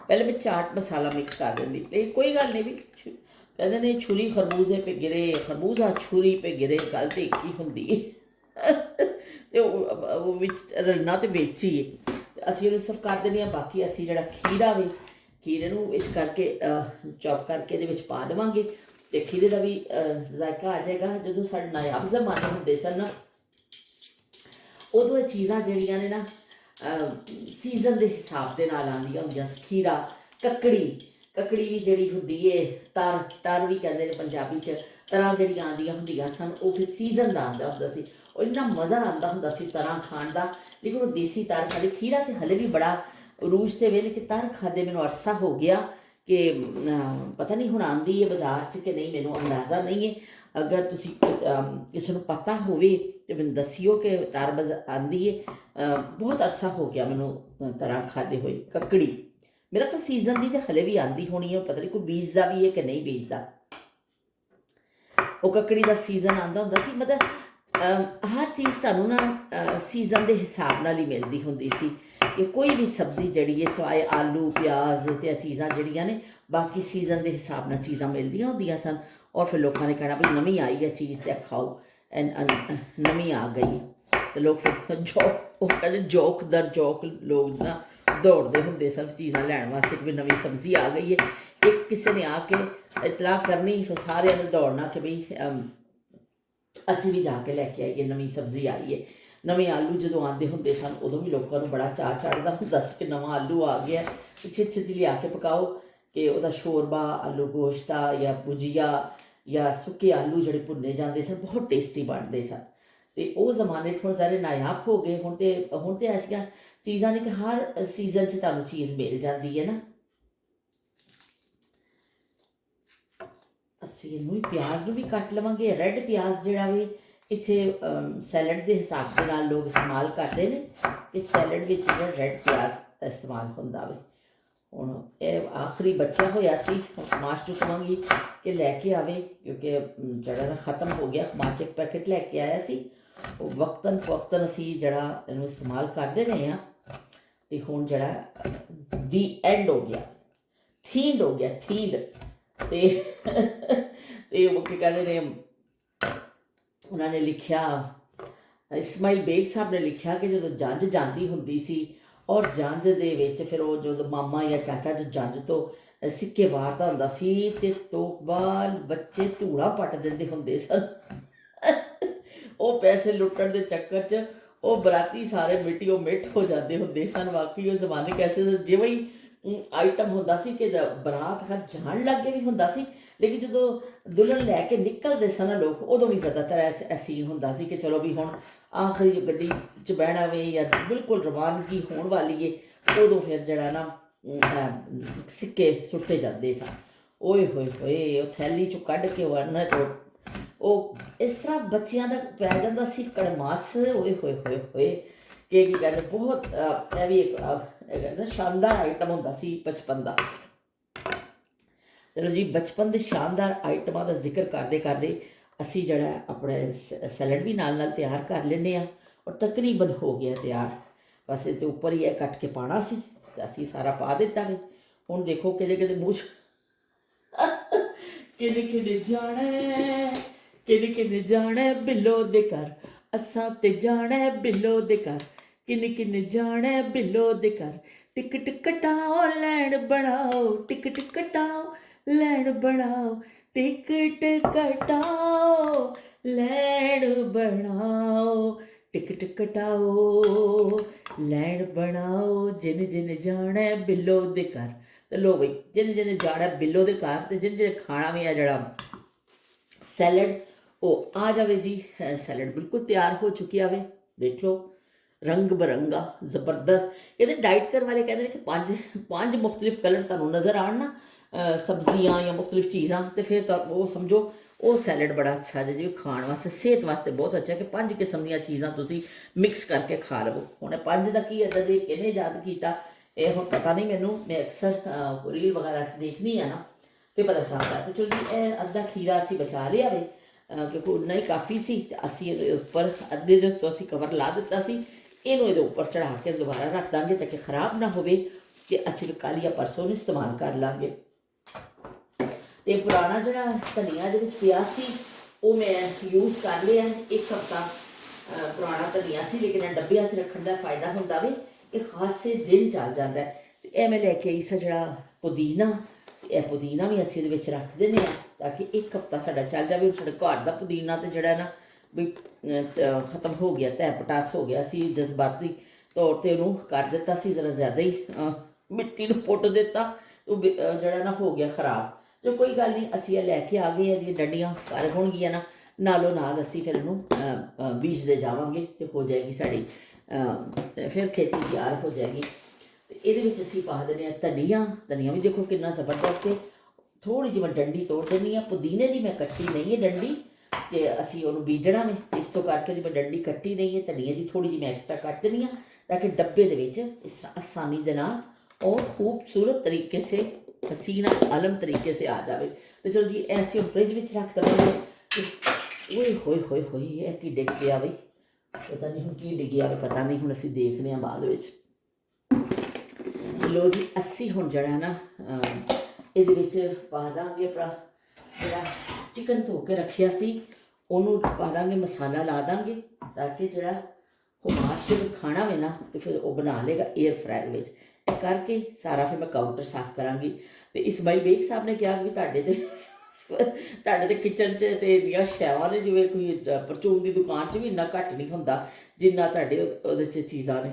[SPEAKER 1] ਪਹਿਲੇ ਮੈਂ ਚਾਟ ਮਸਾਲਾ ਮਿਕਸ ਕਰ ਦਿੰਦੀ। ਲੇਕਿਨ ਕੋਈ ਗੱਲ ਨਹੀਂ ਵੀ ਕਹਿੰਦੇ ਨੇ ਛੁਰੀ ਖਰਬੂਜ਼ੇ ਪੇ ਗਿਰੇ, ਖਰਬੂਜ਼ਾ ਛੁਰੀ ਪੇ ਗਿਰੇ, ਗੱਲ ਤਾਂ ਇੱਕ ਹੀ ਹੁੰਦੀ ਹੈ ਅਤੇ ਉਹ ਵਿੱਚ ਰਲਣਾ ਤਾਂ ਵਿੱਚ ਹੀ ਹੈ। ਅਸੀਂ ਉਹਨੂੰ ਸਰਵ ਕਰ ਦਿੰਦੇ ਹਾਂ। ਬਾਕੀ ਅਸੀਂ ਜਿਹੜਾ ਖੀਰਾ ਵੇ, ਖੀਰੇ ਨੂੰ ਵਿੱਚ ਕਰਕੇ ਚੌਪ ਕਰਕੇ ਇਹਦੇ ਵਿੱਚ ਪਾ ਦੇਵਾਂਗੇ ਅਤੇ ਖੀਰੇ ਦਾ ਵੀ ਜ਼ਾਇਕਾ ਆ ਜਾਏਗਾ। ਜਦੋਂ ਸਾਡੇ ਨਾਯਾਬ ਜ਼ਮਾਨੇ ਹੁੰਦੇ ਸਨ ਨਾ ਉਦੋਂ ਇਹ ਚੀਜ਼ਾਂ ਜਿਹੜੀਆਂ ਨੇ ਨਾ ਸੀਜ਼ਨ ਦੇ ਹਿਸਾਬ ਦੇ ਨਾਲ ਆਉਂਦੀਆਂ ਹੁੰਦੀਆਂ ਸੀ। ਖੀਰਾ, ਕੱਕੜੀ ਵੀ ਜਿਹੜੀ ਹੁੰਦੀ ਏ, ਤਰ ਵੀ ਕਹਿੰਦੇ ਨੇ ਪੰਜਾਬੀ 'ਚ, ਤਰਾਂ ਜਿਹੜੀਆਂ ਆਉਂਦੀਆਂ ਹੁੰਦੀਆਂ ਸਨ ਉਹ ਫਿਰ ਸੀਜ਼ਨ ਦਾ ਆਉਂਦਾ ਹੁੰਦਾ ਸੀ। ਉਹ ਇੰਨਾ ਮਜ਼ਾ ਆਉਂਦਾ ਹੁੰਦਾ ਸੀ ਤਰਾਂ ਖਾਣ ਦਾ। ਲੇਕਿਨ ਉਹ ਦੇਸੀ ਤਰ ਖਾਦੇ, ਖੀਰਾ ਤਾਂ ਹਲੇ ਵੀ ਬੜਾ ਰੂਜ 'ਤੇ ਵੇ, ਲੇਕਿਨ ਤਰ ਖਾਦੇ ਮੈਨੂੰ ਅਰਸਾ ਹੋ ਗਿਆ ਕਿ ਪਤਾ ਨਹੀਂ ਹੁਣ ਆਉਂਦੀ ਹੈ ਬਾਜ਼ਾਰ 'ਚ ਕਿ ਨਹੀਂ, ਮੈਨੂੰ ਅੰਦਾਜ਼ਾ ਨਹੀਂ ਹੈ। ਅਗਰ ਤੁਸੀਂ ਕਿਸੇ ਨੂੰ ਪਤਾ ਹੋਵੇ ਤਾਂ ਮੈਨੂੰ ਦੱਸਿਓ ਕਿ ਤਰ ਆਉਂਦੀ ਹੈ। ਬਹੁਤ ਅਰਸਾ ਹੋ ਗਿਆ ਮੈਨੂੰ ਤਰਾਂ ਖਾਦੇ ਹੋਏ। ਕੱਕੜੀ ਮੇਰਾ ਖਿਆਲ ਸੀਜ਼ਨ ਦੀ ਤਾਂ ਹਲੇ ਵੀ ਆਉਂਦੀ ਹੋਣੀ ਹੈ, ਪਤਾ ਨਹੀਂ ਕੋਈ ਬੀਜਦਾ ਵੀ ਹੈ ਕਿ ਨਹੀਂ ਬੀਜਦਾ। ਉਹ ਕੱਕੜੀ ਦਾ ਸੀਜ਼ਨ ਆਉਂਦਾ ਹੁੰਦਾ ਸੀ। ਮਤਲਬ ਹਰ ਚੀਜ਼ ਸਾਨੂੰ ਨਾ ਸੀਜ਼ਨ ਦੇ ਹਿਸਾਬ ਨਾਲ ਹੀ ਮਿਲਦੀ ਹੁੰਦੀ ਸੀ ਕਿ ਕੋਈ ਵੀ ਸਬਜ਼ੀ ਜਿਹੜੀ ਹੈ ਸਿਵਾਏ ਆਲੂ ਪਿਆਜ਼ ਅਤੇ ਇਹ ਚੀਜ਼ਾਂ ਜਿਹੜੀਆਂ ਨੇ ਬਾਕੀ ਸੀਜ਼ਨ ਦੇ ਹਿਸਾਬ ਨਾਲ ਚੀਜ਼ਾਂ ਮਿਲਦੀਆਂ ਹੁੰਦੀਆਂ ਸਨ। ਔਰ ਫਿਰ ਲੋਕਾਂ ਨੇ ਕਹਿਣਾ ਵੀ ਨਵੀਂ ਆਈ ਹੈ ਚੀਜ਼ ਅਤੇ ਖਾਓ, ਨਵੀਂ ਆ ਗਈ ਹੈ। ਅਤੇ ਲੋਕ ਫਿਰ ਉਹ ਕਹਿੰਦੇ ਜੋਕ ਦਰ ਜੋਕ ਲੋਕ ਨਾ ਦੌੜਦੇ ਹੁੰਦੇ ਸਨ ਚੀਜ਼ਾਂ ਲੈਣ ਵਾਸਤੇ ਕਿ ਵੀ ਨਵੀਂ ਸਬਜ਼ੀ ਆ ਗਈ ਹੈ। ਇੱਕ ਕਿਸੇ ਨੇ ਆ ਕੇ ਇਤਲਾਹ ਕਰਨੀ, ਸੋ ਸਾਰਿਆਂ ਨੇ ਦੌੜਨਾ ਕਿ ਬਈ ਅਸੀਂ ਵੀ ਜਾ ਕੇ ਲੈ ਕੇ ਆਈਏ, ਨਵੀਂ ਸਬਜ਼ੀ ਆਈ ਹੈ। ਨਵੇਂ ਆਲੂ ਜਦੋਂ ਆਉਂਦੇ ਹੁੰਦੇ ਸਨ ਉਦੋਂ ਵੀ ਲੋਕਾਂ ਨੂੰ ਬੜਾ ਚਾਅ ਚੜ੍ਹਦਾ ਹੁੰਦਾ ਸੀ ਕਿ ਨਵਾਂ ਆਲੂ ਆ ਗਿਆ, ਛੇਤੀ ਲਿਆ ਕੇ ਪਕਾਓ ਕਿ ਉਹਦਾ ਸ਼ੋਰਬਾ, ਆਲੂ ਗੋਸ਼ਤਾ ਜਾਂ ਭੁਜੀਆ ਜਾਂ ਸੁੱਕੇ ਆਲੂ ਜਿਹੜੇ ਭੁੰਨੇ ਜਾਂਦੇ ਸਨ ਬਹੁਤ ਟੇਸਟੀ ਬਣਦੇ ਸਨ। ਅਤੇ ਉਹ ਜ਼ਮਾਨੇ 'ਚ ਹੁਣ ਸਾਰੇ ਨਾਯਾਬ ਹੋ ਗਏ। ਹੁਣ ਤੇ ਐਸੀਆਂ ਚੀਜ਼ਾਂ ਨੇ ਕਿ ਹਰ ਸੀਜ਼ਨ 'ਚ ਤੁਹਾਨੂੰ ਚੀਜ਼ ਮਿਲ ਜਾਂਦੀ ਹੈ ਨਾ। ਅਸੀਂ ਇਹਨੂੰ ਵੀ ਪਿਆਜ਼ ਨੂੰ ਵੀ ਕੱਟ ਲਵਾਂਗੇ। ਰੈੱਡ ਪਿਆਜ਼ ਜਿਹੜਾ ਵੀ ਇੱਥੇ ਸੈਲਡ ਦੇ ਹਿਸਾਬ ਦੇ ਨਾਲ ਲੋਕ ਇਸਤੇਮਾਲ ਕਰਦੇ ਨੇ, ਇਸ ਸੈਲਡ ਵਿੱਚ ਜਿਹੜਾ ਰੈੱਡ ਪਿਆਜ਼ ਇਸਤੇਮਾਲ ਹੁੰਦਾ ਵੇ। ਹੁਣ ਇਹ ਆਖਰੀ ਬਚਿਆ ਹੋਇਆ ਸੀ, ਖਮਾਸ਼ ਨੂੰ ਕਹਾਂਗੀ ਕਿ ਲੈ ਕੇ ਆਵੇ ਕਿਉਂਕਿ ਜਿਹੜਾ ਨਾ ਖ਼ਤਮ ਹੋ ਗਿਆ। ਖਮਾਸ਼ ਇੱਕ ਪੈਕਟ ਲੈ ਕੇ ਆਇਆ ਸੀ, ਉਹ ਵਕਤਨ ਫਵਕਤਨ ਅਸੀਂ ਜਿਹੜਾ ਇਹਨੂੰ ਇਸਤੇਮਾਲ ਕਰਦੇ ਰਹੇ ਹਾਂ। ਅਤੇ ਹੁਣ ਜਿਹੜਾ ਦੀ ਐਂਡ ਹੋ ਗਿਆ, ਥੀਂਡ ਹੋ ਗਿਆ, ਥੀਂਡ। ਅਤੇ ਉਹ ਕੀ ਕਹਿੰਦੇ ਨੇ, ਉਹਨਾਂ ਨੇ ਲਿਖਿਆ, ਇਸਮਾਈਲ ਬੇਗ ਸਾਹਿਬ ਨੇ ਲਿਖਿਆ ਕਿ ਜਦੋਂ ਜੰਝ ਜਾਂਦੀ ਹੁੰਦੀ ਸੀ ਔਰ ਜੰਝ ਦੇ ਵਿੱਚ ਫਿਰ ਉਹ ਜਦੋਂ ਮਾਮਾ ਜਾਂ ਚਾਚਾ ਜੋ ਜੰਝ ਤੋਂ ਸਿੱਕੇ ਵਾਰਦਾ ਹੁੰਦਾ ਸੀ ਅਤੇ ਤੋਕਬਾਲ ਬੱਚੇ ਧੂੜਾ ਪੱਟ ਦਿੰਦੇ ਹੁੰਦੇ ਸਨ। ਉਹ ਪੈਸੇ ਲੁੱਟਣ ਦੇ ਚੱਕਰ 'ਚ ਉਹ ਬਰਾਤੀ ਸਾਰੇ ਮਿੱਟੀਓ ਮਿੱਟ ਹੋ ਜਾਂਦੇ ਹੁੰਦੇ ਸਨ। ਵਾਕਈ ਉਹ ਜ਼ਮਾਨੇ ਕੈਸੇ ਜਿਵੇਂ ਹੀ ਆਈਟਮ ਹੁੰਦਾ ਸੀ ਕਿ ਬਰਾਤ ਘਰ ਜਾਣ ਲੱਗੇ ਵੀ ਹੁੰਦਾ ਸੀ, ਲੇਕਿਨ ਜਦੋਂ ਦੁਲਹਨ ਲੈ ਕੇ ਨਿਕਲਦੇ ਸਨ ਲੋਕ ਉਦੋਂ ਵੀ ਜ਼ਿਆਦਾਤਰ ਇਹ ਸੀਨ ਹੁੰਦਾ ਸੀ ਕਿ ਚਲੋ ਵੀ ਹੁਣ ਆਖਰੀ ਜੋ ਗੱਡੀ 'ਚ ਬਹਿਣਾ ਵੇ ਜਾਂ ਬਿਲਕੁਲ ਰਵਾਨਗੀ ਹੋਣ ਵਾਲੀ ਹੈ, ਉਦੋਂ ਫਿਰ ਜਿਹੜਾ ਨਾ ਸਿੱਕੇ ਸੁੱਟੇ ਜਾਂਦੇ ਸਨ। ਓਏ ਹੋਏ ਹੋਏ, ਉਹ ਥੈਲੀ 'ਚੋਂ ਕੱਢ ਕੇ ਵਰਨਾ ਤੋਂ ਉਹ ਇਸ ਤਰ੍ਹਾਂ ਬੱਚਿਆਂ ਦਾ ਪੈ ਜਾਂਦਾ ਸੀ ਕੜਮਾਸ। ਓਏ ਹੋਏ ਹੋਏ ਹੋਏ ਕੀ ਕਹਿੰਦੇ, ਬਹੁਤ ਇਹ ਵੀ ਇੱਕ ਕਹਿੰਦਾ ਸ਼ਾਨਦਾਰ ਆਈਟਮ ਹੁੰਦਾ ਸੀ ਬਚਪਨ ਦਾ। ਚਲੋ ਜੀ, ਬਚਪਨ ਦੇ ਸ਼ਾਨਦਾਰ ਆਈਟਮਾਂ ਦਾ ਜ਼ਿਕਰ ਕਰਦੇ ਕਰਦੇ ਅਸੀਂ ਜਿਹੜਾ ਆਪਣੇ ਸੈਲਡ ਵੀ ਨਾਲ ਨਾਲ ਤਿਆਰ ਕਰ ਲੈਂਦੇ ਹਾਂ ਔਰ ਤਕਰੀਬਨ ਹੋ ਗਿਆ ਤਿਆਰ। ਬਸ ਇਹਦੇ ਉੱਪਰ ਹੀ ਇਹ ਕੱਟ ਕੇ ਪਾਉਣਾ ਸੀ ਅਤੇ ਅਸੀਂ ਸਾਰਾ ਪਾ ਦਿੱਤਾ ਵੀ। ਹੁਣ ਦੇਖੋ ਕਿਹਦੇ ਕਿਹਦੇ ਮੂੰਹ 'ਚ ਕਿਹਨੇ ਕਿਹਨੇ ਜਾਣਾ किन किन जाना है बिल्लो दे घर, असां ते जाना है बिल्लो दे घर, किन किन जाना है बिल्लो दे घर, टिकट कटाओ लैन बनाओ, टिकट कटाओ लैन बनाओ, टिकट कटाओ लैन बनाओ, टिकट कटाओ लैन बनाओ, जिन जिन जाना है बिल्लो दे घर। तो लो बई जिन जिन जाना है बिल्लो दे घर, तो जिन जिन खाना भी है जड़ा सैलड वो आ जावे जी। सैलड बिल्कुल तैयार हो चुकी आवे, देख लो रंग बरंगा जबरदस्त। कहते डाइट करने वाले कहते हैं कि पांच मुख्तलिफ कलर तुहानूं नज़र आन ना सब्जियां या मुख्तलिफ चीज़ां, तो फिर तो वो समझो वो सैलड बड़ा अच्छा है जी, खाण वास्ते सेहत वास्ते बहुत अच्छा है कि 5 किस्म दी चीज़ां तुसीं मिक्स करके खा लवो। हुण 5 दा की है देख के नहीं याद किया, ये हुण पता नहीं मैनूं, मैं अक्सर रील वगैरह च देखनी है ना, फिर पता चलता। तो चलो जी अद्धा खीरा असी बचा लिया वे, क्योंकि उन्ना ही काफ़ी सी। असी उपर अद्धे जो तो असी कवर ला दिता सी, इनू ये उपर चढ़ा के दोबारा रख देंगे ताकि खराब ना हो, कि असी कल या परसों नूं इस्तेमाल कर लाँगे। तो पुराना जोड़ा धनिया ये पिया सी वो मैं यूज़ कर लिया, 1 हफ्ता पुराना धनिया सी, लेकिन डब्बिया च रखने का फायदा होंदा वे कि खासे दिन चल जाता है। तो यह मैं लैके आई सा जड़ा पुदीना, यह पुदीना भी असीं इहदे विच रख दिंदे आ ताकि 1 हफ्ता साडा चल जाए। हुण साडे घर दा पुदीना तो जड़ा ना भी खत्म हो गया, तै पटास हो गया सी, जज्बाती तौर पर उन्होंने कर दिता सी, जरा ज़्यादा ही मिट्टी नूं पुट दिता, तो जड़ा ना हो गया खराब। जो कोई गल नहीं, असीं ये लैके आ गए हैं, डंडियां कर होणगियां ना, नालों नाल असीं फिर इहनूं बीजदे जावांगे तो हो जाएगी साड़ी, फिर खेती तैयार हो जाएगी। ਇਹਦੇ ਵਿੱਚ ਅਸੀਂ ਪਾ ਦਿੰਦੇ ਹਾਂ ਧਨੀਆ। ਧਨੀਆ ਵੀ ਦੇਖੋ ਕਿੰਨਾ ਜ਼ਬਰਦਸਤ ਹੈ। ਥੋੜ੍ਹੀ ਜਿਹੀ ਮੈਂ ਡੰਡੀ ਤੋੜ ਦਿੰਦੀ ਹਾਂ, ਪੁਦੀਨੇ ਦੀ ਮੈਂ ਕੱਟੀ ਨਹੀਂ ਹੈ ਡੰਡੀ, ਕਿ ਅਸੀਂ ਉਹਨੂੰ ਬੀਜਣਾ ਵੇ, ਇਸ ਤੋਂ ਕਰਕੇ ਦੀ ਮੈਂ ਡੰਡੀ ਕੱਟੀ ਨਹੀਂ ਹੈ। ਧਨੀਏ ਦੀ ਥੋੜ੍ਹੀ ਜਿਹੀ ਮੈਂ ਐਕਸਟਰਾ ਕੱਟ ਦਿੰਦੀ ਹਾਂ ਤਾਂ ਕਿ ਡੱਬੇ ਦੇ ਵਿੱਚ ਇਸ ਤਰ੍ਹਾਂ ਆਸਾਨੀ ਦੇ ਨਾਲ और खूबसूरत तरीके से हसीना आलम तरीके से आ जाए। तो चलो जी ऐसे फ्रिज में रख देंगे। ओए होए होए होए है कि डिग गया बई, पता नहीं हूँ की डिग्या, पता नहीं हूँ असीं देखने बाद विच। लो जी असी हुण जड़ा ना इहदे विच पा दांगे अपना जड़ा चिकन धो के रखिया सी, उहनूं पा दांगे, मसाला ला दांगे ताकि जड़ा हुमाश जब खाना वे ना तो फिर वो बना लेगा एयर फ्रायर विच करके सारा। फिर मैं काउंटर साफ करांगी। तो इस्माइल बेग साहब ने कहा कि ਤੁਹਾਡੇ ਤੇ ਕਿਚਨ 'ਚ ਤੇ ਇੰਨੀਆਂ ਸ਼ੈਵਾਂ ਨੇ ਜਿਵੇਂ ਕੋਈ ਪਰਚੂਨ ਦੀ ਦੁਕਾਨ 'ਚ ਵੀ ਇੰਨਾ ਘੱਟ ਨਹੀਂ ਹੁੰਦਾ ਜਿੰਨਾ ਤੁਹਾਡੇ ਉਹਦੇ 'ਚ ਚੀਜ਼ਾਂ ਨੇ।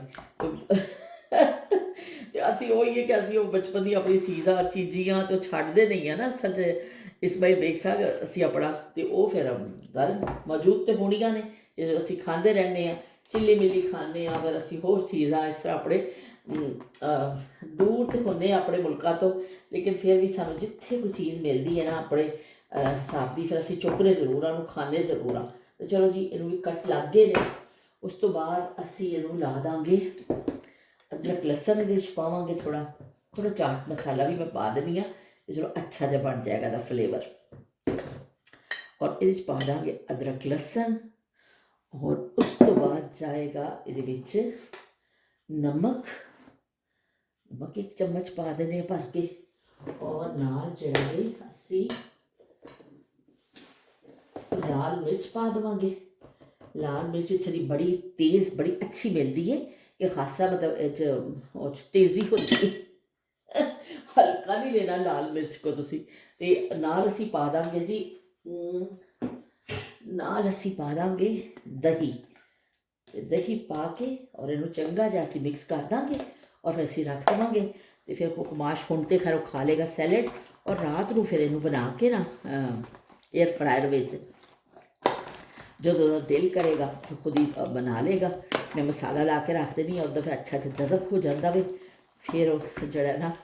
[SPEAKER 1] ਤੇ ਅਸੀਂ ਉਹੀ ਹੈ ਕਿ ਅਸੀਂ ਉਹ ਬਚਪਨ ਦੀ ਆਪਣੀ ਚੀਜ਼ੀਆਂ ਤੋਂ ਛੱਡਦੇ ਨਹੀਂ ਆ ਨਾ ਅਸਲ 'ਚ। ਇਸਮਾਈਲ ਬੇਗ ਸਾਹਿਬ ਅਸੀਂ ਆਪਣਾ ਤੇ ਉਹ ਫਿਰ ਦਰ ਮੌਜੂਦ ਤੇ ਹੋਣੀਆਂ ਨੇ, ਅਸੀਂ ਖਾਂਦੇ ਰਹਿੰਦੇ ਹਾਂ, चिल्ली मिली खाने, फिर असी होर चीज़ां इस तरह अपने दूर तो होने अपने मुल्कों तो, लेकिन फिर भी सानू जिथे कोई चीज़ मिलती है ना अपने हिसाब की फिर असी चुकने जरूर हाँ, खाने जरूर हाँ। तो चलो जी इनू भी कट लग गए ने। उस तो बाद असी इनू ला देंगे अदरक लसन, ये पावांगे थोड़ा थोड़ा चाट मसाला भी मैं पा देनी हाँ, चलो अच्छा जहा बन जाएगा दा फ्लेवर। और ये पा देंगे अदरक लसन, और उस तो बाद जाएगा ये नमक। नमक 1 चम्मच पा देने भर के, और नाल जड़ा असी लाल मिर्च पा देवांगे। लाल मिर्च इत्थे दी बड़ी तेज़ बड़ी अच्छी मिलती है, कि खासा मतलब तेज़ी होती है, हल्का नहीं लेना लाल मिर्च को तुसी। ते नाल असी पा देंगे जी नाल असी पा देंगे दही। दही पा के और इनू चंगा जिहा असी मिक्स कर देंगे, और फिर असी रख देवांगे। तो फिर खुमाश हुण तो खैर खा लेगा सैलड, और रात को फिर इनू बना के ना एयर फ्रायर विच जो दिल करेगा तो खुद ही बना लेगा। मैं मसाला ला के रख देनी, और फिर अच्छा जज़ब हो जाता वे। फिर जड़ा ना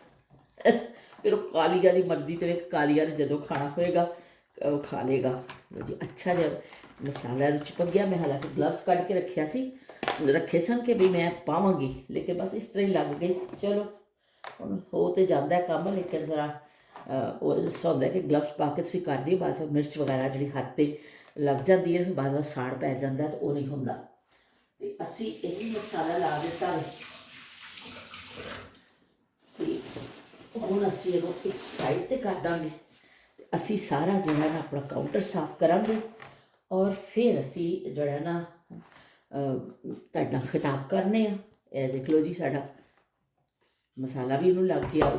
[SPEAKER 1] फिर कालिया की मर्जी तो कालिया ने जो खाना होएगा खा लेगा जी। अच्छा जब मसाला चिपक गया, मैं हालांकि ग्लव्स कट के रखे सन कि भी मैं पावांगी, लेकिन बस इस तरह ही लग गए। चलो हुण हो तो जाता है काम, लेकिन जरा ऐसा होंदा है कि ग्लव्स पा के तुसीं कर दिए, बस मिर्च वगैरह जी हाथ से लग जाती है, बाद साड़ पै जाता, तो वो नहीं होंदा। ते असीं यही मसाला ला दिता है, हुण असीं इहनूं एक साइड ते कर देंगे। असी सारा जो है ना अपना काउंटर साफ करांगे, ਔਰ ਫਿਰ ਅਸੀਂ ਜਿਹੜਾ ਨਾ ਤੁਹਾਡੇ ਨਾਲ ਖਿਤਾਬ ਕਰਨੇ ਆ। ਇਹ ਦੇਖ ਲਓ ਜੀ, ਸਾਡਾ ਮਸਾਲਾ ਵੀ ਇਹਨੂੰ ਲੱਗ ਗਿਆ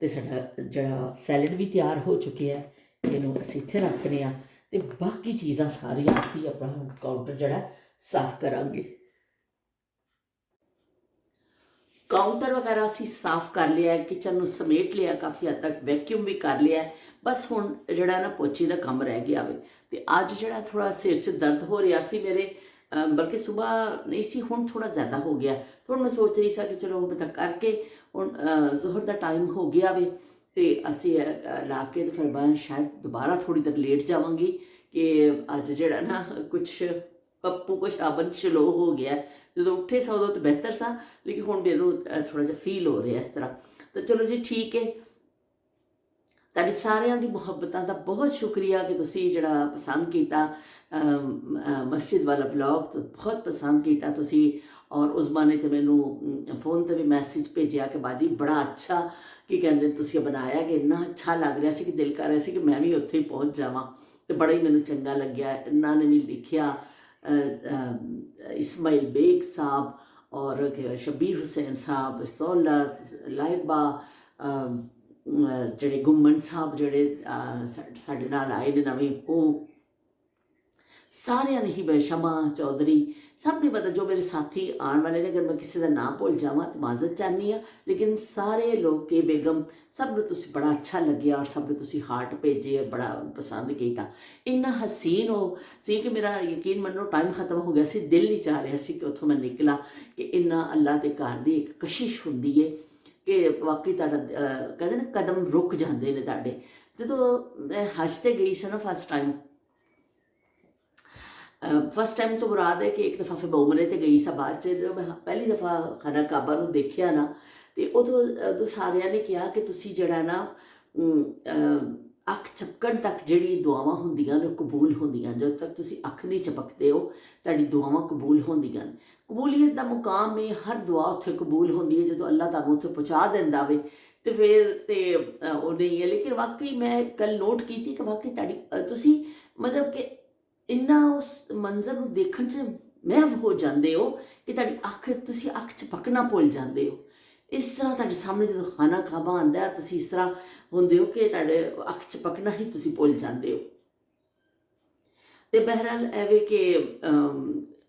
[SPEAKER 1] ਤੇ ਸਾਡਾ ਜਿਹੜਾ ਸੈਲਡ ਵੀ ਤਿਆਰ ਹੋ ਚੁੱਕਿਆ। ਇਹਨੂੰ ਅਸੀਂ ਇੱਥੇ ਰੱਖਦੇ ਆ ਤੇ ਬਾਕੀ ਚੀਜ਼ਾਂ ਸਾਰੀਆਂ ਅਸੀਂ ਆਪਣਾ ਕਾਊਂਟਰ ਜਿਹੜਾ ਸਾਫ਼ ਕਰਾਂਗੇ। ਕਾਊਂਟਰ ਵਗੈਰਾ ਅਸੀਂ ਸਾਫ਼ ਕਰ ਲਿਆ, ਕਿਚਨ ਨੂੰ ਸਮੇਟ ਲਿਆ, ਕਾਫੀ ਹੱਦ ਤੱਕ ਵੈਕਿਊਮ ਵੀ ਕਰ ਲਿਆ। ਬਸ ਹੁਣ ਜਿਹੜਾ ਨਾ ਪੋਚੇ ਦਾ ਕੰਮ ਰਹਿ ਗਿਆ ਵੇ। ਤੇ ਅੱਜ ਜਿਹੜਾ ਥੋੜਾ ਸਿਰ 'ਚ ਦਰਦ ਹੋ ਰਿਹਾ ਸੀ ਮੇਰੇ, ਬਲਕਿ ਸਵੇਰ ਨਹੀਂ ਸੀ, ਹੁਣ ਥੋੜਾ ਜ਼ਿਆਦਾ ਹੋ ਗਿਆ। ਹੁਣ ਮੈਂ ਸੋਚ ਰਹੀ ਸੀ ਕਿ ਚਲੋ ਪਤਾ ਕਰਕੇ ਹੁਣ ਜ਼ੋਹਰ ਦਾ ਟਾਈਮ ਹੋ ਗਿਆ ਵੇ ਤੇ ਅਸੀਂ ਲਾ ਕੇ ਤੇ ਫਿਰ ਮੈਂ ਸ਼ਾਇਦ ਦੁਬਾਰਾ ਥੋੜੀ ਦੇਰ ਲੇਟ ਜਾਵਾਂਗੀ ਕਿ ਅੱਜ ਜਿਹੜਾ ਨਾ ਕੁਛ ਪੱਪੂ ਕੋ ਸ਼ਾਬਨ ਸ਼ਲੋ ਹੋ ਗਿਆ। ਜਦੋਂ ਉੱਠੇ ਸਾਂ ਉਦੋਂ ਤਾਂ ਬਿਹਤਰ ਸਾਂ, ਲੇਕਿਨ ਹੁਣ ਮੈਨੂੰ ਥੋੜਾ ਜਿਹਾ ਫੀਲ ਹੋ ਰਿਹਾ ਇਸ ਤਰ੍ਹਾਂ। ਤਾਂ ਚਲੋ ਜੀ ਠੀਕ ਹੈ। ਤੁਹਾਡੀ ਸਾਰਿਆਂ ਦੀ ਮੁਹੱਬਤਾਂ ਦਾ ਬਹੁਤ ਸ਼ੁਕਰੀਆ ਕਿ ਤੁਸੀਂ ਜਿਹੜਾ ਪਸੰਦ ਕੀਤਾ ਮਸਜਿਦ ਵਾਲਾ ਵਲੌਗ, ਤਾਂ ਬਹੁਤ ਪਸੰਦ ਕੀਤਾ ਤੁਸੀਂ। ਔਰ ਉਸਮਾ ਨੇ ਤਾਂ ਮੈਨੂੰ ਫੋਨ 'ਤੇ ਵੀ ਮੈਸੇਜ ਭੇਜਿਆ ਕਿ ਬਾਜੀ ਬੜਾ ਅੱਛਾ ਕੀ ਕਹਿੰਦੇ ਤੁਸੀਂ ਬਣਾਇਆ, ਕਿ ਇੰਨਾ ਅੱਛਾ ਲੱਗ ਰਿਹਾ ਸੀ ਕਿ ਦਿਲ ਕਰ ਰਿਹਾ ਸੀ ਕਿ ਮੈਂ ਵੀ ਉੱਥੇ ਹੀ ਪਹੁੰਚ ਜਾਵਾਂ। ਤੇ ਬੜਾ ਹੀ ਮੈਨੂੰ ਚੰਗਾ ਲੱਗਿਆ। ਇਹਨਾਂ ਨੇ ਵੀ ਲਿਖਿਆ, ਇਸਮਾइल बेग साहब और शबीर हुसैन साहब, सौलत लाइबा, ਜਿਹੜੇ ਗੁੰਮਣ ਸਾਹਿਬ ਜਿਹੜੇ ਸਾਡੇ ਨਾਲ ਆਏ ਨੇ ਨਵੇਂ, ਉਹ ਸਾਰਿਆਂ ਨੇ ਹੀ, ਸ਼ਮਾ ਚੌਧਰੀ, ਸਭ ਨੇ ਪਤਾ, ਜੋ ਮੇਰੇ ਸਾਥੀ ਆਉਣ ਵਾਲੇ ਨੇ। ਅਗਰ ਮੈਂ ਕਿਸੇ ਦਾ ਨਾਮ ਭੁੱਲ ਜਾਵਾਂ ਤਾਂ ਮਾਜ਼ਰਤ ਚਾਹੁੰਦੀ ਹਾਂ, ਲੇਕਿਨ ਸਾਰੇ ਲੋਕ ਕੇ ਬੇਗਮ ਸਭ ਨੂੰ ਤੁਸੀਂ ਬੜਾ ਅੱਛਾ ਲੱਗਿਆ ਔਰ ਸਭ ਨੂੰ ਤੁਸੀਂ ਹਾਰਟ ਭੇਜੇ, ਬੜਾ ਪਸੰਦ ਕੀਤਾ। ਇੰਨਾ ਹਸੀਨ ਉਹ ਸੀ ਕਿ ਮੇਰਾ ਯਕੀਨ ਮੰਨੋ ਟਾਈਮ ਖਤਮ ਹੋ ਗਿਆ ਸੀ, ਦਿਲ ਨਹੀਂ ਚਾਹ ਰਿਹਾ ਸੀ ਕਿ ਉੱਥੋਂ ਮੈਂ ਨਿਕਲਾਂ। ਕਿ ਇੰਨਾ ਅੱਲਾ ਦੇ ਘਰ ਦੀ ਇੱਕ ਕਸ਼ਿਸ਼ ਹੁੰਦੀ ਹੈ ਕਿ ਵਾਕਈ ਤੁਹਾਡਾ ਕਹਿੰਦੇ ਨਾ ਕਦਮ ਰੁਕ ਜਾਂਦੇ ਨੇ ਤੁਹਾਡੇ। ਜਦੋਂ ਮੈਂ ਹਜ 'ਤੇ ਗਈ ਸੀ ਨਾ ਫਸਟ ਟਾਈਮ ਤੋਂ ਮੁਰਾਦ ਹੈ ਕਿ ਇੱਕ ਦਫਾ ਫਿਰ ਬਉਮਰੇ 'ਤੇ ਗਈ ਸਾਂ। ਬਾਅਦ 'ਚ ਜਦੋਂ ਮੈਂ ਪਹਿਲੀ ਦਫਾ ਖਾਨਾ ਕਾਬਾ ਨੂੰ ਦੇਖਿਆ ਨਾ, ਤੇ ਉਦੋਂ ਸਾਰਿਆਂ ਨੇ ਕਿਹਾ ਕਿ ਤੁਸੀਂ ਜਿਹੜਾ ਨਾ ਅੱਖ ਝਪਕਣ ਤੱਕ ਜਿਹੜੀ ਦੁਆਵਾਂ ਹੁੰਦੀਆਂ ਨੇ ਉਹ ਕਬੂਲ ਹੁੰਦੀਆਂ। ਜਦੋਂ ਤੱਕ ਤੁਸੀਂ ਅੱਖ ਨਹੀਂ ਝਪਕਦੇ ਹੋ ਤੁਹਾਡੀ ਦੁਆਵਾਂ ਕਬੂਲ ਹੁੰਦੀਆਂ ਨੇ। ਕਬੂਲੀਅਤ ਦਾ ਮੁਕਾਮ ਹੈ, ਹਰ ਦੁਆ ਉੱਥੇ ਕਬੂਲ ਹੁੰਦੀ ਹੈ ਜਦੋਂ ਅੱਲਾ ਤੁਹਾਨੂੰ ਉੱਥੇ ਪਹੁੰਚਾ ਦਿੰਦਾ ਵੇ। ਤੇ ਫਿਰ ਤੇ ਉਹ ਨਹੀਂ ਹੈ। ਲੇਕਿਨ ਵਾਕਈ ਮੈਂ ਕੱਲ ਨੋਟ ਕੀਤੀ ਕਿ ਵਾਕਈ ਤੁਸੀਂ ਮਤਲਬ ਕਿ ਇੰਨਾ ਉਸ ਮੰਜ਼ਰ ਨੂੰ ਦੇਖਣ 'ਚ ਮਹਿਵ ਹੋ ਜਾਂਦੇ ਹੋ ਕਿ ਤੁਸੀਂ ਅੱਖ 'ਚ ਪਕਣਾ ਭੁੱਲ ਜਾਂਦੇ ਹੋ। ਇਸ ਤਰ੍ਹਾਂ ਤੁਹਾਡੇ ਸਾਹਮਣੇ ਜਦੋਂ ਖਾਨਾ ਕਾਬਾ ਆਉਂਦਾ, ਤੁਸੀਂ ਇਸ ਤਰ੍ਹਾਂ ਹੁੰਦੇ ਹੋ ਕਿ ਤੁਹਾਡੇ ਅੱਖ 'ਚ ਪਕਣਾ ਹੀ ਤੁਸੀਂ ਭੁੱਲ ਜਾਂਦੇ ਹੋ। ਤੇ ਬਹਿਰਹਾਲ ਐਵੇਂ ਕਿ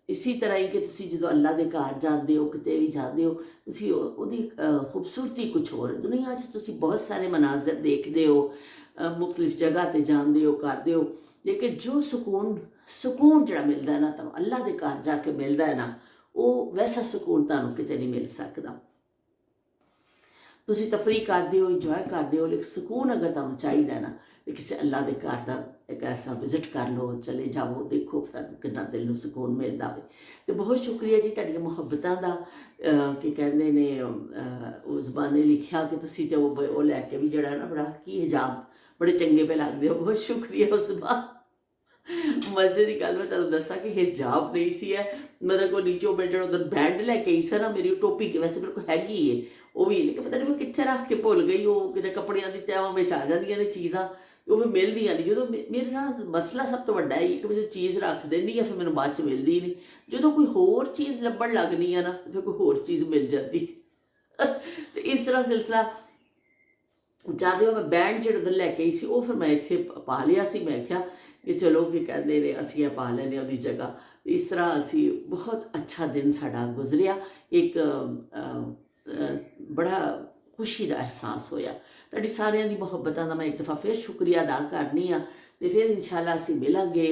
[SPEAKER 1] ਇਸੀ ਤਰ੍ਹਾਂ ਹੀ ਕਿ ਤੁਸੀਂ ਜਦੋਂ ਅੱਲਾ ਦੇ ਘਰ ਜਾਂਦੇ ਹੋ, ਕਿਤੇ ਵੀ ਜਾਂਦੇ ਹੋ, ਤੁਸੀਂ ਉਹਦੀ ਖੂਬਸੂਰਤੀ ਕੁਛ ਹੋਰ। ਦੁਨੀਆ 'ਚ ਤੁਸੀਂ ਬਹੁਤ ਸਾਰੇ ਮਨਾਜ਼ਰ ਦੇਖਦੇ ਹੋ, ਮੁਖਤਲਿਫ ਜਗ੍ਹਾ 'ਤੇ ਜਾਂਦੇ ਹੋ, ਕਰਦੇ ਹੋ, ਲੇਕਿਨ ਜੋ ਸਕੂਨ ਜਿਹੜਾ ਮਿਲਦਾ ਹੈ ਨਾ ਤੁਹਾਨੂੰ ਅੱਲਾ ਦੇ ਘਰ ਜਾ ਕੇ ਮਿਲਦਾ ਹੈ ਨਾ, ਉਹ ਵੈਸਾ ਸਕੂਨ ਤੁਹਾਨੂੰ ਕਿਤੇ ਨਹੀਂ ਮਿਲ ਸਕਦਾ। ਤੁਸੀਂ ਤਫਰੀਹ ਕਰਦੇ ਹੋ, ਇੰਜੋਏ ਕਰਦੇ ਹੋ, ਲੇਕਿਨ ਸਕੂਨ ਅਗਰ ਤੁਹਾਨੂੰ ਚਾਹੀਦਾ ਨਾ ਤਾਂ ਕਿਸੇ ਅੱਲਾ ਦੇ ਘਰ ਦਾ ਇੱਕ ਐਸਾ ਵਿਜ਼ਿਟ ਕਰ ਲਓ, ਚਲੇ ਜਾਓ, ਦੇਖੋ ਤੁਹਾਨੂੰ ਕਿੰਨਾ ਦਿਲ ਨੂੰ ਸਕੂਨ ਮਿਲਦਾ ਹੋਵੇ। ਅਤੇ ਬਹੁਤ ਸ਼ੁਕਰੀਆ ਜੀ ਤੁਹਾਡੀਆਂ ਮੁਹੱਬਤਾਂ ਦਾ। ਕੀ ਕਹਿੰਦੇ ਨੇ, ਉਸ ਨੇ ਲਿਖਿਆ ਕਿ ਤੁਸੀਂ ਤਾਂ ਉਹ ਲੈ ਕੇ ਵੀ ਜਿਹੜਾ ਨਾ ਬੜਾ ਕੀ ਹਿਜਾਬ ਬੜੇ ਚੰਗੇ ਪੇ ਲੱਗਦੇ ਹੋ। ਬਹੁਤ ਸ਼ੁਕਰੀਆ ਉਸ ਮਜ਼ੇ ਦੀ ਗੱਲ ਮੈਂ ਤੁਹਾਨੂੰ ਦੱਸਾਂ ਕਿ ਹਿਜਾਬ ਨਹੀਂ ਸੀ ਹੈ, ਮਤਲਬ ਕੋਈ ਨੀਚੋਂ ਮੈਂ ਜਿਹੜਾ ਉਧਰ ਬੈਂਡ ਲੈ ਕੇ ਆਈ ਸੀ ਨਾ, ਮੇਰੀ ਟੋਪੀ ਕਿ ਵੈਸੇ ਮੇਰੇ ਕੋਲ ਹੈਗੀ ਹੈ ਉਹ ਵੀ, ਲੇਕਿਨ ਪਤਾ ਨਹੀਂ ਮੈਂ ਕਿੱਥੇ ਰੱਖ ਕੇ ਭੁੱਲ ਗਈ। ਉਹ ਕਿਤੇ ਕੱਪੜਿਆਂ ਦੀ ਤੈਵਾਂ ਵਿੱਚ ਆ ਜਾਂਦੀਆਂ ਨੇ ਚੀਜ਼ਾਂ, ਉਹ ਫਿਰ ਮਿਲਦੀਆਂ ਨਹੀਂ। ਜਦੋਂ ਮੇਰੇ ਨਾਲ ਮਸਲਾ ਸਭ ਤੋਂ ਵੱਡਾ ਇਹ ਕਿ ਮੈਂ ਜਦੋਂ ਚੀਜ਼ ਰੱਖ ਦਿੰਦੀ ਆ ਫਿਰ ਮੈਨੂੰ ਬਾਅਦ 'ਚ ਮਿਲਦੀ ਨਹੀਂ। ਜਦੋਂ ਕੋਈ ਹੋਰ ਚੀਜ਼ ਲੱਭਣ ਲੱਗਦੀ ਆ ਨਾ ਫਿਰ ਕੋਈ ਹੋਰ ਚੀਜ਼ ਮਿਲ ਜਾਂਦੀ। ਅਤੇ ਇਸ ਤਰ੍ਹਾਂ ਸਿਲਸਿਲਾ ਚੱਲ ਰਿਹਾ। ਮੈਂ ਬੈਂਡ ਜਿਹੜਾ ਉਧਰ ਲੈ ਕੇ ਆਈ ਸੀ ਉਹ ਫਿਰ ਮੈਂ ਇੱਥੇ ਪਾ ਲਿਆ ਸੀ। ਮੈਂ ਕਿਹਾ ਕਿ ਚਲੋ ਕੀ ਕਹਿੰਦੇ ਨੇ ਅਸੀਂ ਇਹ ਪਾ ਲੈਂਦੇ ਉਹਦੀ ਜਗ੍ਹਾ। ਇਸ ਤਰ੍ਹਾਂ ਅਸੀਂ ਬਹੁਤ ਅੱਛਾ ਦਿਨ ਸਾਡਾ ਗੁਜ਼ਰਿਆ। ਇੱਕ ਬੜਾ ਖੁਸ਼ੀ ਦਾ ਅਹਿਸਾਸ ਹੋਇਆ। ਤੁਹਾਡੀ ਸਾਰਿਆਂ ਦੀ ਮੁਹੱਬਤਾਂ ਦਾ ਮੈਂ ਇੱਕ ਦਫਾ ਫਿਰ ਸ਼ੁਕਰੀਆ ਅਦਾ ਕਰਨੀ ਆ। ਅਤੇ ਫਿਰ ਇਨਸ਼ਾਅੱਲਾ ਅਸੀਂ ਮਿਲਾਂਗੇ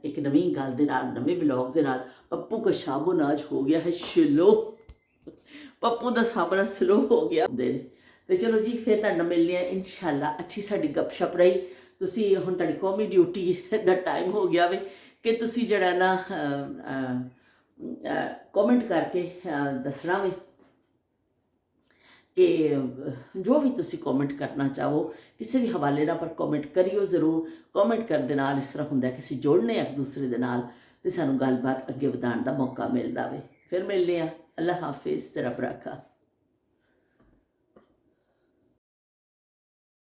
[SPEAKER 1] ਇੱਕ ਨਵੀਂ ਗੱਲ ਦੇ ਨਾਲ, ਨਵੇਂ ਵਲੌਗ ਦੇ ਨਾਲ। ਪੱਪੂ ਕਾ ਸਾਬੁਨ ਅੱਜ ਹੋ ਗਿਆ ਹੈ ਸਲੋ, ਪੱਪੂ ਦਾ ਸਾਬਣ ਸਲੋ ਹੋ ਗਿਆ ਹੁੰਦੇ ਨੇ। ਤੇ ਚਲੋ ਜੀ ਫਿਰ ਤੁਹਾਡੇ ਨਾਲ ਮਿਲਦੇ ਹਾਂ ਇਨਸ਼ਾਅੱਲਾ। ਅੱਛੀ ਸਾਡੀ ਗੱਪਸ਼ਪ ਰਹੀ। ਤੁਸੀਂ ਹੁਣ ਤੁਹਾਡੀ ਕੌਮੀ ਡਿਊਟੀ ਦਾ ਟਾਈਮ ਹੋ ਗਿਆ ਵੇ ਕਿ ਤੁਸੀਂ ਜਿਹੜਾ ਨਾ ਕਮੈਂਟ ਕਰਕੇ ਦੱਸਣਾ ਵੇ ਕਿ ਜੋ ਵੀ ਤੁਸੀਂ ਕਮੈਂਟ ਕਰਨਾ ਚਾਹੋ ਕਿਸੇ ਵੀ ਹਵਾਲੇ ਨਾਲ, ਪਰ ਕਮੈਂਟ ਕਰਿਓ ਜ਼ਰੂਰ। ਕਮੈਂਟ ਕਰਨ ਦੇ ਨਾਲ ਇਸ ਤਰ੍ਹਾਂ ਹੁੰਦਾ ਕਿ ਅਸੀਂ ਜੁੜਨੇ ਇੱਕ ਦੂਸਰੇ ਦੇ ਨਾਲ ਅਤੇ ਸਾਨੂੰ ਗੱਲਬਾਤ ਅੱਗੇ ਵਧਾਉਣ ਦਾ ਮੌਕਾ ਮਿਲਦਾ ਵੇ। ਫਿਰ ਮਿਲਦੇ ਹਾਂ। ਅੱਲਾ ਹਾਫਿਜ਼। ਤੇਰਾ ਭਰਾ।